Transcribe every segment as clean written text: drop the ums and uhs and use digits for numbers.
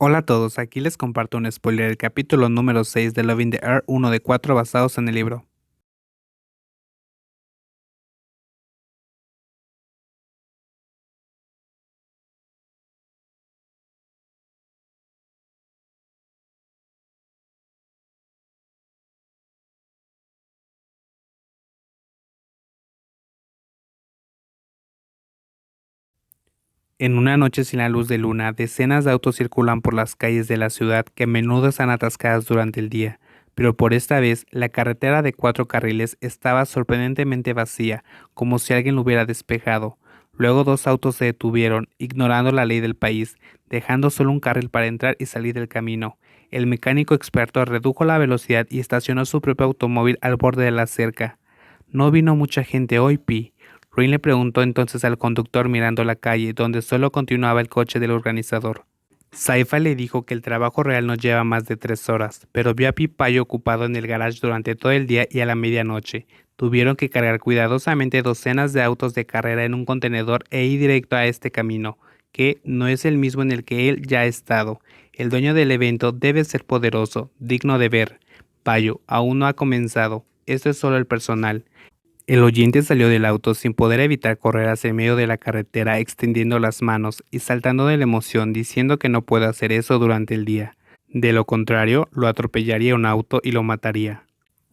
Hola a todos, aquí les comparto un spoiler del capítulo número 6 de Love in the Air, uno de 4 basados en el libro. En una noche sin la luz de luna, decenas de autos circulan por las calles de la ciudad que a menudo están atascadas durante el día, pero por esta vez la carretera de 4 carriles estaba sorprendentemente vacía, como si alguien lo hubiera despejado. Luego 2 autos se detuvieron, ignorando la ley del país, dejando solo un carril para entrar y salir del camino. El mecánico experto redujo la velocidad y estacionó su propio automóvil al borde de la cerca. No vino mucha gente hoy, Pi. Rain le preguntó entonces al conductor mirando la calle, donde solo continuaba el coche del organizador. Saifa le dijo que el trabajo real no lleva más de 3 horas, pero vio a Pipayo ocupado en el garage durante todo el día y a la medianoche. Tuvieron que cargar cuidadosamente docenas de autos de carrera en un contenedor e ir directo a este camino, que no es el mismo en el que él ya ha estado. El dueño del evento debe ser poderoso, digno de ver. Payo, aún no ha comenzado. Esto es solo el personal. El oyente salió del auto sin poder evitar correr hacia el medio de la carretera extendiendo las manos y saltando de la emoción diciendo que no puede hacer eso durante el día. De lo contrario, lo atropellaría un auto y lo mataría.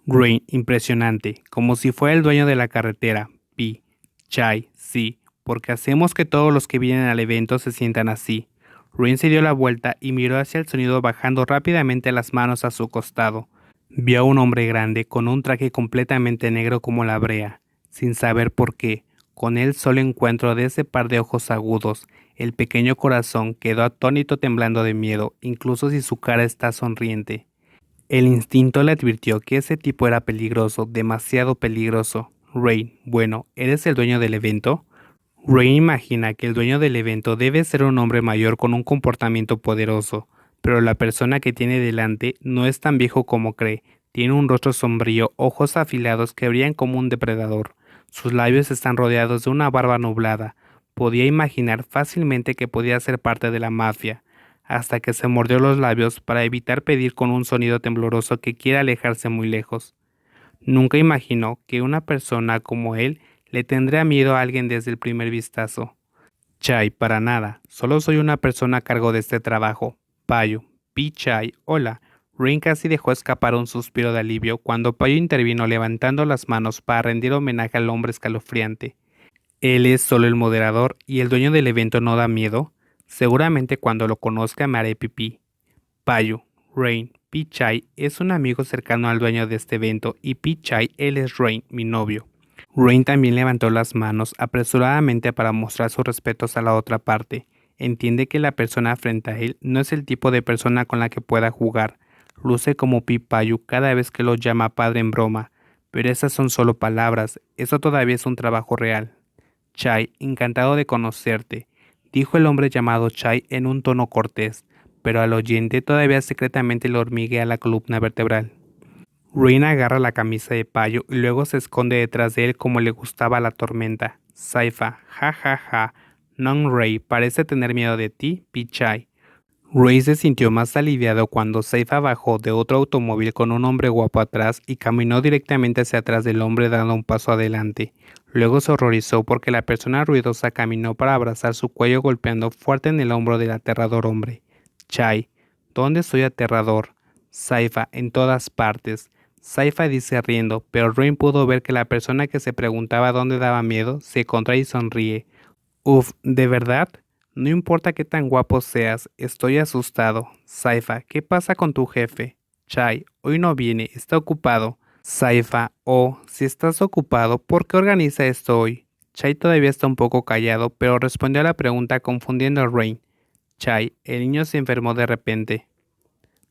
Rain, impresionante, como si fuera el dueño de la carretera. Pi. Chai, sí, porque hacemos que todos los que vienen al evento se sientan así. Rain se dio la vuelta y miró hacia el sonido bajando rápidamente las manos a su costado. Vio a un hombre grande con un traje completamente negro como la brea, sin saber por qué. Con el solo encuentro de ese par de ojos agudos, el pequeño corazón quedó atónito temblando de miedo, incluso si su cara está sonriente. El instinto le advirtió que ese tipo era peligroso, demasiado peligroso. Rain, bueno, ¿eres el dueño del evento? Rain imagina que el dueño del evento debe ser un hombre mayor con un comportamiento poderoso, pero la persona que tiene delante no es tan viejo como cree. Tiene un rostro sombrío, ojos afilados que brillan como un depredador. Sus labios están rodeados de una barba nublada. Podía imaginar fácilmente que podía ser parte de la mafia, hasta que se mordió los labios para evitar pedir con un sonido tembloroso que quiera alejarse muy lejos. Nunca imaginó que una persona como él le tendría miedo a alguien desde el primer vistazo. Chai, para nada. Solo soy una persona a cargo de este trabajo. Payo. Chai, hola. Rin casi dejó escapar un suspiro de alivio cuando Payo intervino levantando las manos para rendir homenaje al hombre escalofriante. Él es solo el moderador y el dueño del evento no da miedo. Seguramente cuando lo conozca me haré pipí. Payo, Rain, Pichai es un amigo cercano al dueño de este evento y Pichai él es Rain, mi novio. Rain también levantó las manos apresuradamente para mostrar sus respetos a la otra parte. Entiende que la persona frente a él no es el tipo de persona con la que pueda jugar. Luce como Pipayu cada vez que lo llama padre en broma. Pero esas son solo palabras, eso todavía es un trabajo real. Chai, encantado de conocerte, dijo el hombre llamado Chai en un tono cortés, pero al oyente todavía secretamente le hormiguea la columna vertebral. Rain agarra la camisa de Payo y luego se esconde detrás de él como le gustaba la tormenta. Saifa, ja ja ja. Non Ray parece tener miedo de ti, Pichai. Ray se sintió más aliviado cuando Saifa bajó de otro automóvil con un hombre guapo atrás y caminó directamente hacia atrás del hombre dando un paso adelante. Luego se horrorizó porque la persona ruidosa caminó para abrazar su cuello golpeando fuerte en el hombro del aterrador hombre. Chai, ¿dónde soy aterrador? Saifa, en todas partes. Saifa dice riendo, pero Rain pudo ver que la persona que se preguntaba dónde daba miedo se contrae y sonríe. Uf, ¿de verdad? No importa qué tan guapo seas, estoy asustado. Saifa, ¿qué pasa con tu jefe? Chai, hoy no viene, está ocupado. Saifa, oh, si estás ocupado, ¿por qué organiza esto hoy? Chai todavía está un poco callado, pero respondió a la pregunta confundiendo a Rain. Chai, el niño se enfermó de repente.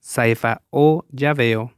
Saifa, oh, ya veo.